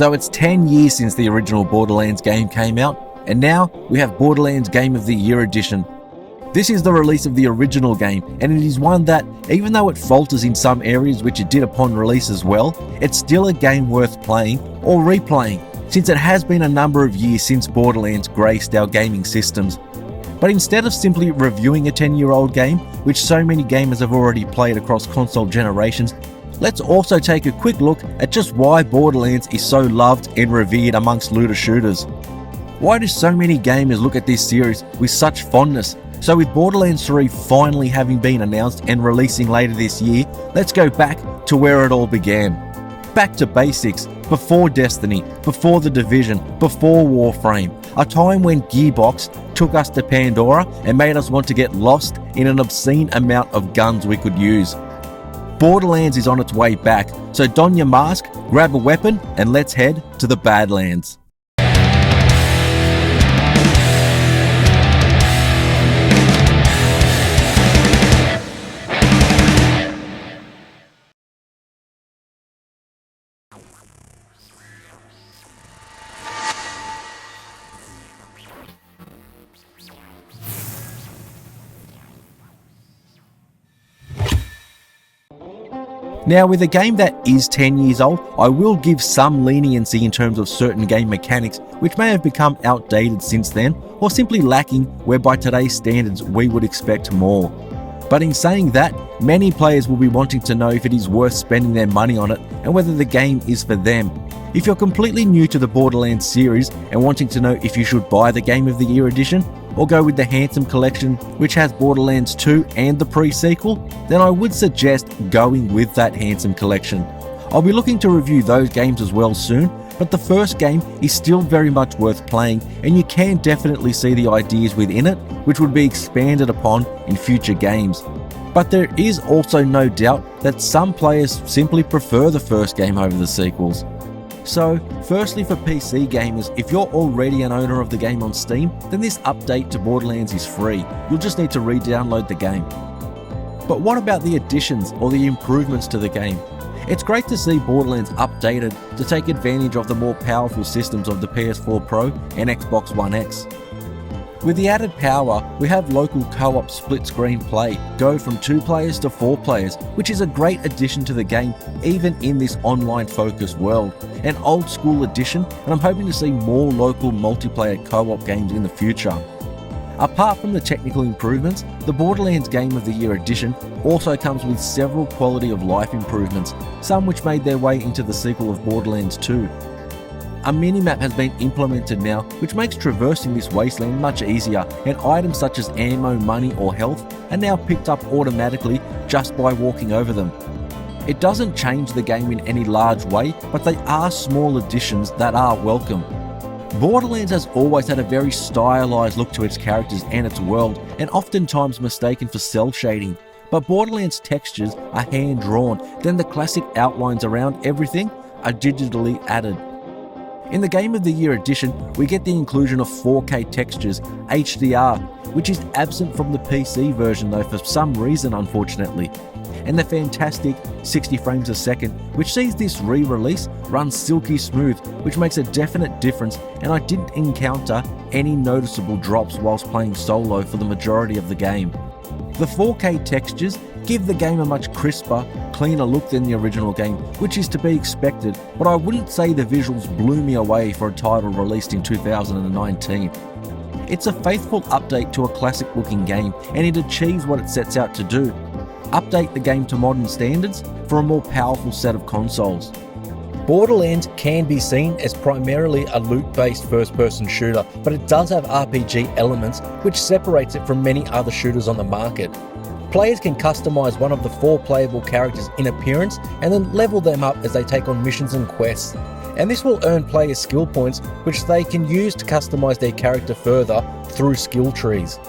So it's 10 years since the original Borderlands game came out, and now we have Borderlands Game of the Year Edition. This is the release of the original game, and it is one that, even though it falters in some areas which it did upon release as well, it's still a game worth playing or replaying, since it has been a number of years since Borderlands graced our gaming systems. But instead of simply reviewing a 10-year-old game, which so many gamers have already played across console generations, let's also take a quick look at just why Borderlands is so loved and revered amongst looter shooters. Why do so many gamers look at this series with such fondness? So with Borderlands 3 finally having been announced and releasing later this year, let's go back to where it all began. Back to basics, before Destiny, before The Division, before Warframe, a time when Gearbox took us to Pandora and made us want to get lost in an obscene amount of guns we could use. Borderlands is on its way back, so don your mask, grab a weapon, and let's head to the Badlands. Now, with a game that is 10 years old, I will give some leniency in terms of certain game mechanics which may have become outdated since then, or simply lacking where by today's standards we would expect more. But in saying that, many players will be wanting to know if it is worth spending their money on it and whether the game is for them. If you're completely new to the Borderlands series and wanting to know if you should buy the Game of the Year edition, or go with the Handsome Collection which has Borderlands 2 and the pre-sequel, then I would suggest going with that Handsome Collection. I'll be looking to review those games as well soon, but the first game is still very much worth playing, and you can definitely see the ideas within it which would be expanded upon in future games. But there is also no doubt that some players simply prefer the first game over the sequels. So, firstly for PC gamers, if you're already an owner of the game on Steam, then this update to Borderlands is free. You'll just need to re-download the game. But what about the additions or the improvements to the game? It's great to see Borderlands updated to take advantage of the more powerful systems of the PS4 Pro and Xbox One X. With the added power, we have local co-op split-screen play go from 2 players to 4 players, which is a great addition to the game even in this online-focused world. An old-school addition, and I'm hoping to see more local multiplayer co-op games in the future. Apart from the technical improvements, the Borderlands Game of the Year edition also comes with several quality of life improvements, some which made their way into the sequel of Borderlands 2. A minimap has been implemented now, which makes traversing this wasteland much easier, and items such as ammo, money or health are now picked up automatically just by walking over them. It doesn't change the game in any large way, but they are small additions that are welcome. Borderlands has always had a very stylized look to its characters and its world, and oftentimes mistaken for cel shading. But Borderlands textures are hand-drawn, then the classic outlines around everything are digitally added. In the Game of the Year edition, we get the inclusion of 4K textures, HDR, which is absent from the PC version though for some reason unfortunately, and the fantastic 60 frames a second, which sees this re-release run silky smooth, which makes a definite difference, and I didn't encounter any noticeable drops whilst playing solo for the majority of the game. The 4K textures give the game a much crisper, cleaner look than the original game, which is to be expected, but I wouldn't say the visuals blew me away for a title released in 2019. It's a faithful update to a classic looking game, and it achieves what it sets out to do: update the game to modern standards for a more powerful set of consoles. Borderlands can be seen as primarily a loot-based first-person shooter, but it does have RPG elements which separates it from many other shooters on the market. Players can customize one of the 4 playable characters in appearance and then level them up as they take on missions and quests. And this will earn players skill points which they can use to customize their character further through skill trees.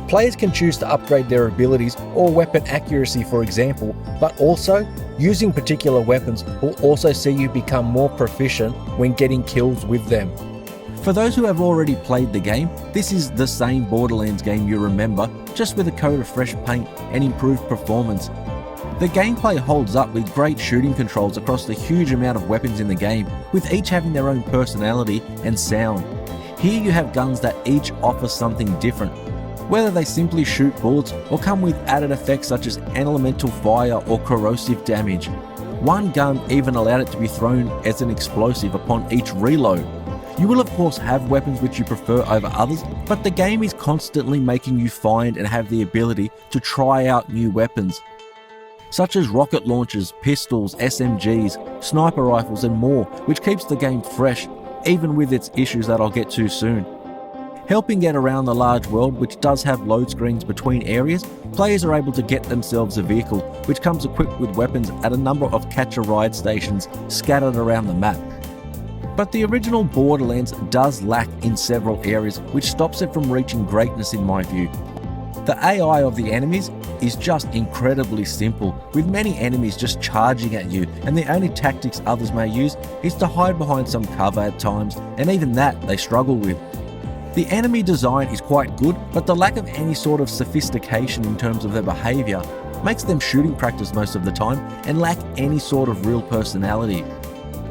Players can choose to upgrade their abilities or weapon accuracy, for example, but also using particular weapons will also see you become more proficient when getting kills with them. For those who have already played the game, this is the same Borderlands game you remember, just with a coat of fresh paint and improved performance. The gameplay holds up with great shooting controls across the huge amount of weapons in the game, with each having their own personality and sound. Here you have guns that each offer something different, whether they simply shoot bullets or come with added effects such as elemental fire or corrosive damage. One gun even allowed it to be thrown as an explosive upon each reload. You will of course have weapons which you prefer over others, but the game is constantly making you find and have the ability to try out new weapons, such as rocket launchers, pistols, SMGs, sniper rifles and more, which keeps the game fresh, even with its issues that I'll get to soon. Helping get around the large world, which does have load screens between areas, players are able to get themselves a vehicle, which comes equipped with weapons at a number of catch-a-ride stations scattered around the map. But the original Borderlands does lack in several areas, which stops it from reaching greatness in my view. The AI of the enemies is just incredibly simple, with many enemies just charging at you, and the only tactics others may use is to hide behind some cover at times, and even that they struggle with. The enemy design is quite good, but the lack of any sort of sophistication in terms of their behaviour makes them shooting practice most of the time and lack any sort of real personality.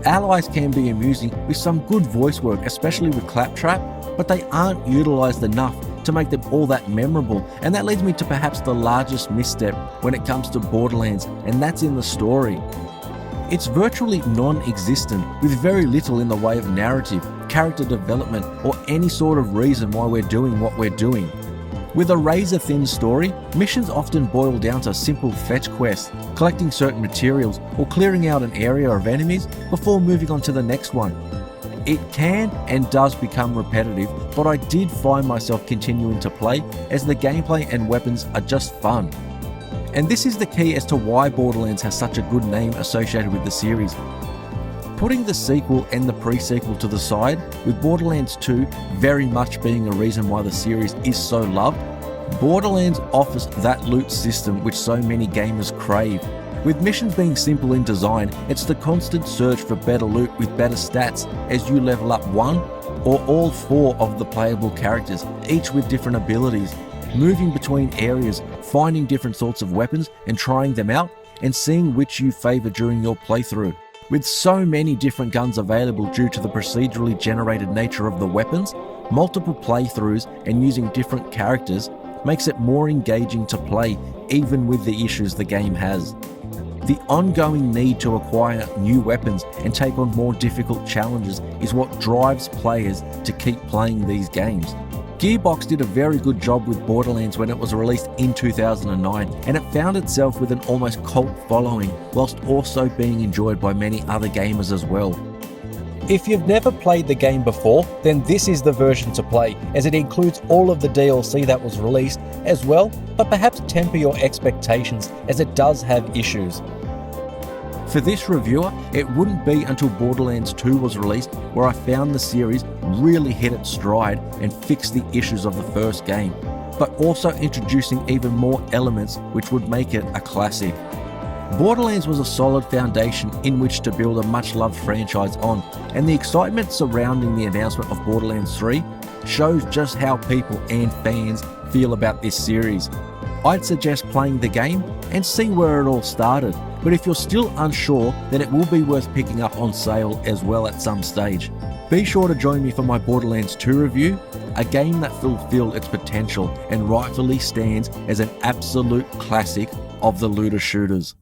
Allies can be amusing with some good voice work, especially with Claptrap, but they aren't utilised enough to make them all that memorable, and that leads me to perhaps the largest misstep when it comes to Borderlands, and that's in the story. It's virtually non-existent, with very little in the way of narrative, character development, or any sort of reason why we're doing what we're doing. With a razor-thin story, missions often boil down to simple fetch quests, collecting certain materials, or clearing out an area of enemies before moving on to the next one. It can and does become repetitive, but I did find myself continuing to play as the gameplay and weapons are just fun. And this is the key as to why Borderlands has such a good name associated with the series. Putting the sequel and the pre-sequel to the side, with Borderlands 2 very much being a reason why the series is so loved, Borderlands offers that loot system which so many gamers crave. With missions being simple in design, it's the constant search for better loot with better stats as you level up one or all four of the playable characters, each with different abilities, moving between areas, finding different sorts of weapons and trying them out, and seeing which you favour during your playthrough. With so many different guns available due to the procedurally generated nature of the weapons, multiple playthroughs and using different characters makes it more engaging to play, even with the issues the game has. The ongoing need to acquire new weapons and take on more difficult challenges is what drives players to keep playing these games. Gearbox did a very good job with Borderlands when it was released in 2009, and it found itself with an almost cult following, whilst also being enjoyed by many other gamers as well. If you've never played the game before, then this is the version to play, as it includes all of the DLC that was released as well, but perhaps temper your expectations as it does have issues. For this reviewer, it wouldn't be until Borderlands 2 was released where I found the series really hit its stride and fixed the issues of the first game, but also introducing even more elements which would make it a classic. Borderlands was a solid foundation in which to build a much-loved franchise on, and the excitement surrounding the announcement of Borderlands 3 shows just how people and fans feel about this series. I'd suggest playing the game and see where it all started, but if you're still unsure, then it will be worth picking up on sale as well at some stage. Be sure to join me for my Borderlands 2 review, a game that fulfilled its potential and rightfully stands as an absolute classic of the looter shooters.